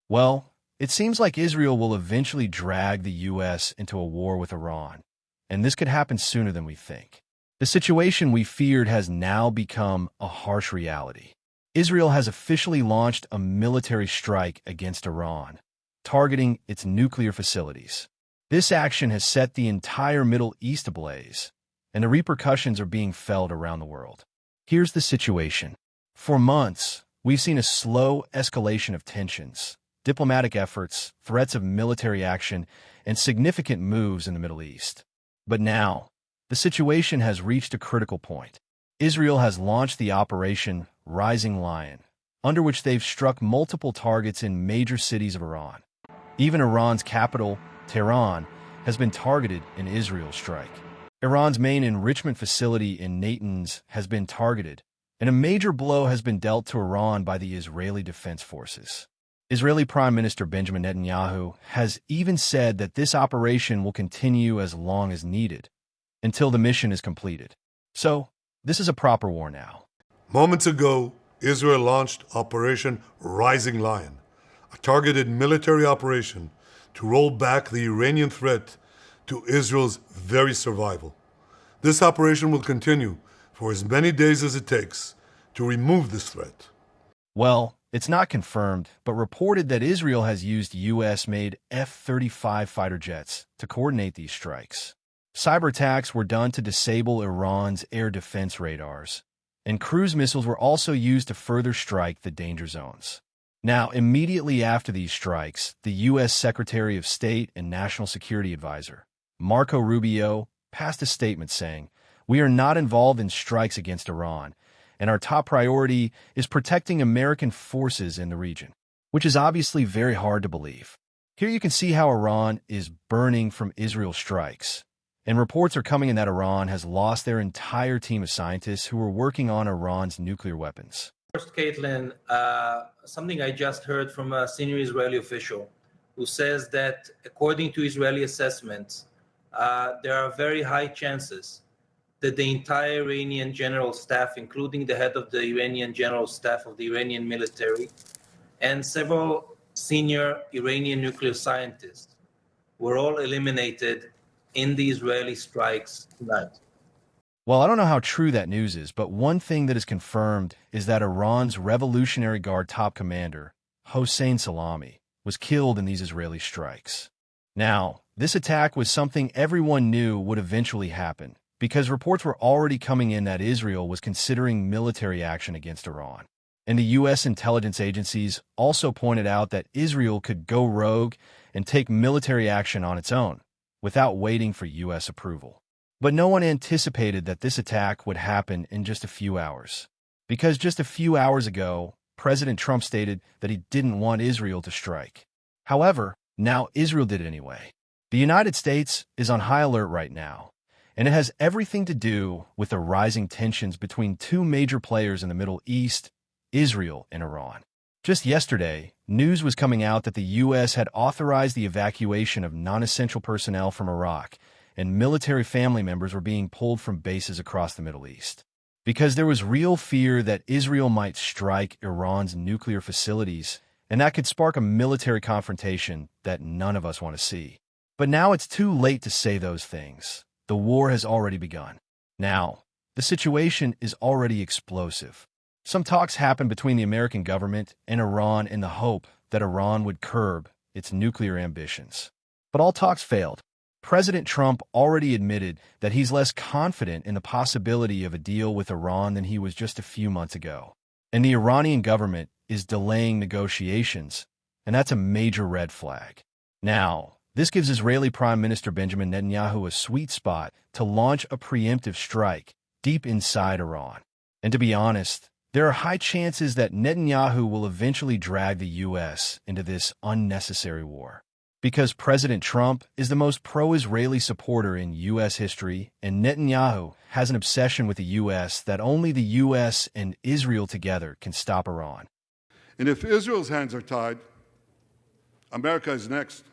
Well, it seems like Israel will eventually drag the U.S. into a war with Iran, and this could happen sooner than we think. The situation we feared has now become a harsh reality. Israel has officially launched a military strike against Iran, targeting its nuclear facilities. This action has set the entire Middle East ablaze, and the repercussions are being felt around the world. Here's the situation. For months, we've seen a slow escalation of tensions, diplomatic efforts, threats of military action, and significant moves in the Middle East. But now, the situation has reached a critical point. Israel has launched the Operation Rising Lion, under which they've struck multiple targets in major cities of Iran. Even Iran's capital, Tehran, has been targeted in Israel's strike. Iran's main enrichment facility in Natanz has been targeted, and a major blow has been dealt to Iran by the Israeli Defense Forces. Israeli Prime Minister Benjamin Netanyahu has even said that this operation will continue as long as needed, until the mission is completed. So, this is a proper war now. Moments ago, Israel launched Operation Rising Lion, a targeted military operation to roll back the Iranian threat to Israel's very survival. This operation will continue for as many days as it takes to remove this threat. Well, it's not confirmed, but reported that Israel has used U.S.-made F-35 fighter jets to coordinate these strikes. Cyber attacks were done to disable Iran's air defense radars, and cruise missiles were also used to further strike the danger zones. Now, immediately after these strikes, the U.S. Secretary of State and National Security Advisor, Marco Rubio, passed a statement saying, "We are not involved in strikes against Iran, and our top priority is protecting American forces in the region," which is obviously very hard to believe. Here you can see how Iran is burning from Israel's strikes, and reports are coming in that Iran has lost their entire team of scientists who were working on Iran's nuclear weapons. First, Caitlin, something I just heard from a senior Israeli official who says that according to Israeli assessments, there are very high chances that the entire Iranian general staff, including the head of the Iranian general staff of the Iranian military, and several senior Iranian nuclear scientists were all eliminated in the Israeli strikes tonight. Well, I don't know how true that news is, but one thing that is confirmed is that Iran's Revolutionary Guard top commander, Hossein Salami, was killed in these Israeli strikes. Now, this attack was something everyone knew would eventually happen, because reports were already coming in that Israel was considering military action against Iran. And the U.S. intelligence agencies also pointed out that Israel could go rogue and take military action on its own, without waiting for U.S. approval. But no one anticipated that this attack would happen in just a few hours. Because just a few hours ago, President Trump stated that he didn't want Israel to strike. However, now Israel did it anyway. The United States is on high alert right now, and it has everything to do with the rising tensions between two major players in the Middle East, Israel and Iran. Just yesterday, news was coming out that the U.S. had authorized the evacuation of non-essential personnel from Iraq, and military family members were being pulled from bases across the Middle East. Because there was real fear that Israel might strike Iran's nuclear facilities, and that could spark a military confrontation that none of us want to see. But now it's too late to say those things. The war has already begun. Now, the situation is already explosive. Some talks happened between the American government and Iran in the hope that Iran would curb its nuclear ambitions. But all talks failed. President Trump already admitted that he's less confident in the possibility of a deal with Iran than he was just a few months ago. And the Iranian government is delaying negotiations, and that's a major red flag. Now, this gives Israeli Prime Minister Benjamin Netanyahu a sweet spot to launch a preemptive strike deep inside Iran. And to be honest, there are high chances that Netanyahu will eventually drag the U.S. into this unnecessary war. Because President Trump is the most pro-Israeli supporter in U.S. history, and Netanyahu has an obsession with the U.S. that only the U.S. and Israel together can stop Iran. And if Israel's hands are tied, America is next.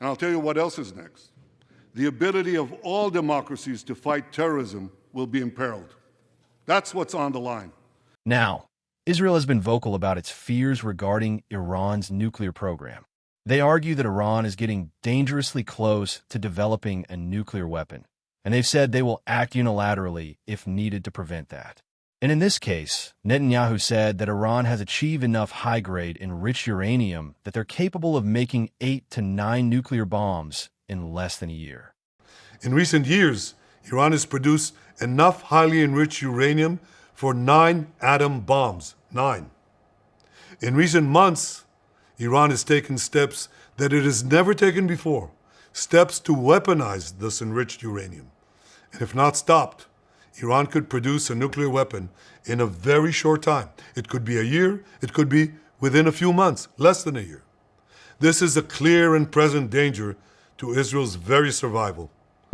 And I'll tell you what else is next. The ability of all democracies to fight terrorism will be imperiled. That's what's on the line. Now, Israel has been vocal about its fears regarding Iran's nuclear program. They argue that Iran is getting dangerously close to developing a nuclear weapon, and they've said they will act unilaterally if needed to prevent that. And in this case, Netanyahu said that Iran has achieved enough high-grade enriched uranium that they're capable of making 8 to 9 nuclear bombs in less than a year. In recent years, Iran has produced enough highly enriched uranium for 9 atom bombs. 9. In recent months, Iran has taken steps that it has never taken before, steps to weaponize this enriched uranium. And if not stopped, Iran could produce a nuclear weapon in a very short time. It could be a year, it could be within a few months, less than a year. This is a clear and present danger to Israel's very survival.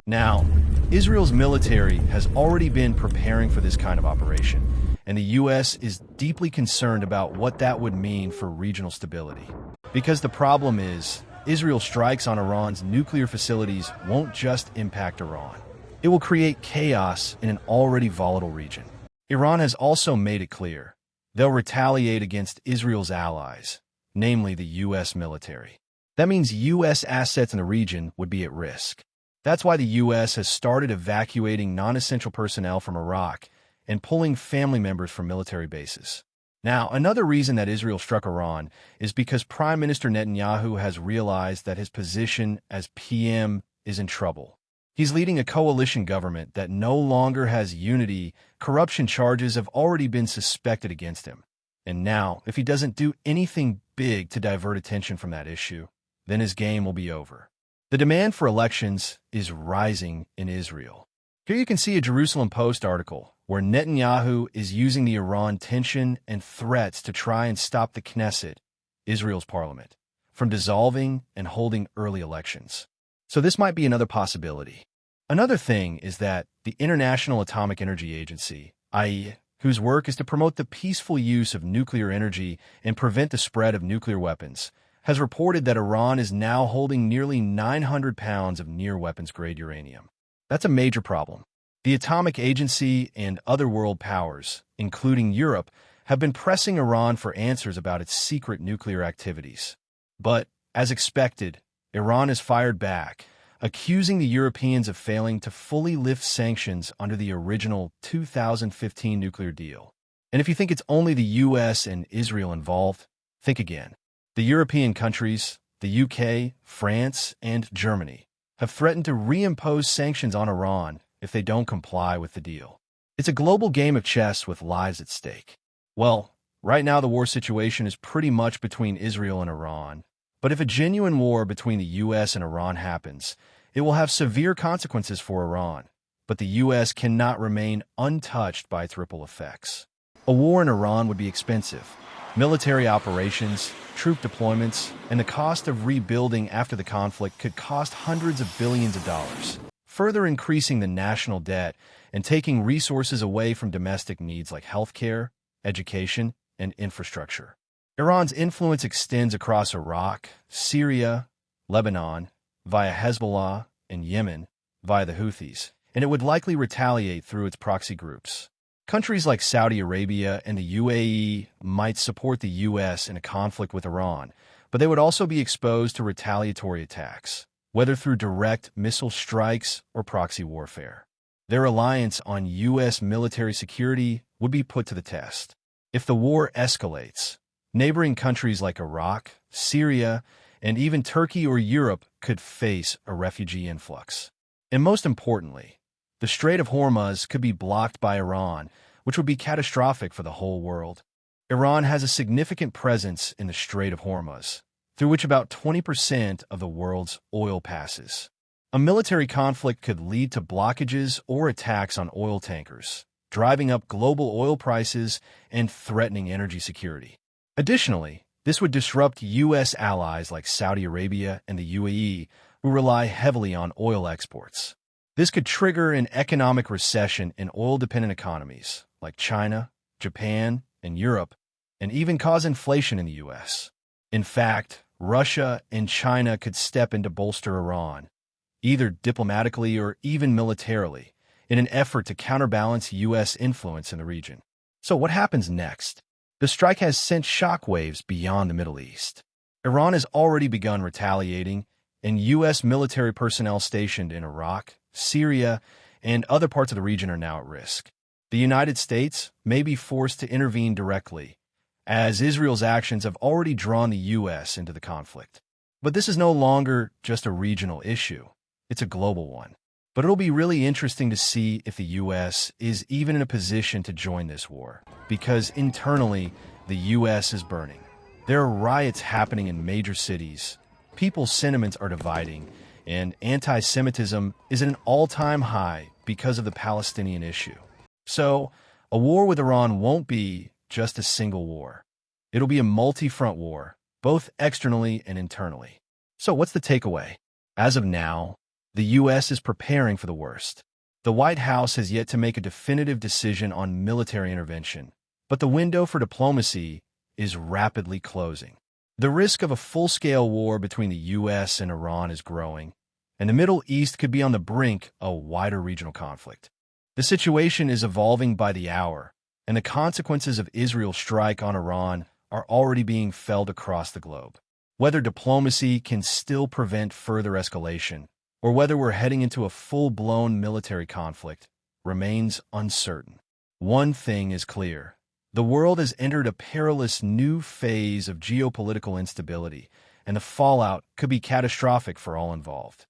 Now, Israel's military has already been preparing for this kind of operation, and the U.S. is deeply concerned about what that would mean for regional stability. Because the problem is, Israel strikes on Iran's nuclear facilities won't just impact Iran. It will create chaos in an already volatile region. Iran has also made it clear they'll retaliate against Israel's allies, namely the U.S. military. That means U.S. assets in the region would be at risk. That's why the U.S. has started evacuating non-essential personnel from Iraq and pulling family members from military bases. Now, another reason that Israel struck Iran is because Prime Minister Netanyahu has realized that his position as PM is in trouble. He's leading a coalition government that no longer has unity. Corruption charges have already been suspected against him. And now, if he doesn't do anything big to divert attention from that issue, then his game will be over. The demand for elections is rising in Israel. Here you can see a Jerusalem Post article where Netanyahu is using the Iran tension and threats to try and stop the Knesset, Israel's parliament, from dissolving and holding early elections. So this might be another possibility. Another thing is that the International Atomic Energy Agency, i.e., whose work is to promote the peaceful use of nuclear energy and prevent the spread of nuclear weapons, has reported that Iran is now holding nearly 900 pounds of near-weapons-grade uranium. That's a major problem. The Atomic Agency and other world powers, including Europe, have been pressing Iran for answers about its secret nuclear activities. But, as expected, Iran has fired back, accusing the Europeans of failing to fully lift sanctions under the original 2015 nuclear deal. And if you think it's only the U.S. and Israel involved, think again. The European countries, the UK, France, and Germany, have threatened to reimpose sanctions on Iran if they don't comply with the deal. It's a global game of chess with lives at stake. Well, right now the war situation is pretty much between Israel and Iran. But if a genuine war between the U.S. and Iran happens, it will have severe consequences for Iran. But the U.S. cannot remain untouched by its ripple effects. A war in Iran would be expensive. Military operations, troop deployments, and the cost of rebuilding after the conflict could cost hundreds of billions of dollars, further increasing the national debt and taking resources away from domestic needs like healthcare, education, and infrastructure. Iran's influence extends across Iraq, Syria, Lebanon, via Hezbollah, and Yemen, via the Houthis, and it would likely retaliate through its proxy groups. Countries like Saudi Arabia and the UAE might support the U.S. in a conflict with Iran, but they would also be exposed to retaliatory attacks, whether through direct missile strikes or proxy warfare. Their reliance on U.S. military security would be put to the test. If the war escalates, neighboring countries like Iraq, Syria, and even Turkey or Europe could face a refugee influx. And most importantly, the Strait of Hormuz could be blocked by Iran, which would be catastrophic for the whole world. Iran has a significant presence in the Strait of Hormuz, through which about 20% of the world's oil passes. A military conflict could lead to blockages or attacks on oil tankers, driving up global oil prices and threatening energy security. Additionally, this would disrupt U.S. allies like Saudi Arabia and the UAE, who rely heavily on oil exports. This could trigger an economic recession in oil-dependent economies like China, Japan, and Europe, and even cause inflation in the U.S. In fact, Russia and China could step in to bolster Iran, either diplomatically or even militarily, in an effort to counterbalance U.S. influence in the region. So what happens next? The strike has sent shockwaves beyond the Middle East. Iran has already begun retaliating, and U.S. military personnel stationed in Iraq, Syria, and other parts of the region are now at risk. The United States may be forced to intervene directly, as Israel's actions have already drawn the U.S. into the conflict. But this is no longer just a regional issue. It's a global one. But it'll be really interesting to see if the U.S. is even in a position to join this war, because internally, the U.S. is burning. There are riots happening in major cities, people's sentiments are dividing, and anti-Semitism is at an all-time high because of the Palestinian issue. So, a war with Iran won't be just a single war. It'll be a multi-front war, both externally and internally. So what's the takeaway? As of now, the U.S. is preparing for the worst. The White House has yet to make a definitive decision on military intervention, but the window for diplomacy is rapidly closing. The risk of a full-scale war between the U.S. and Iran is growing, and the Middle East could be on the brink of a wider regional conflict. The situation is evolving by the hour, and the consequences of Israel's strike on Iran are already being felt across the globe. Whether diplomacy can still prevent further escalation, or whether we're heading into a full-blown military conflict, remains uncertain. One thing is clear. The world has entered a perilous new phase of geopolitical instability, and the fallout could be catastrophic for all involved.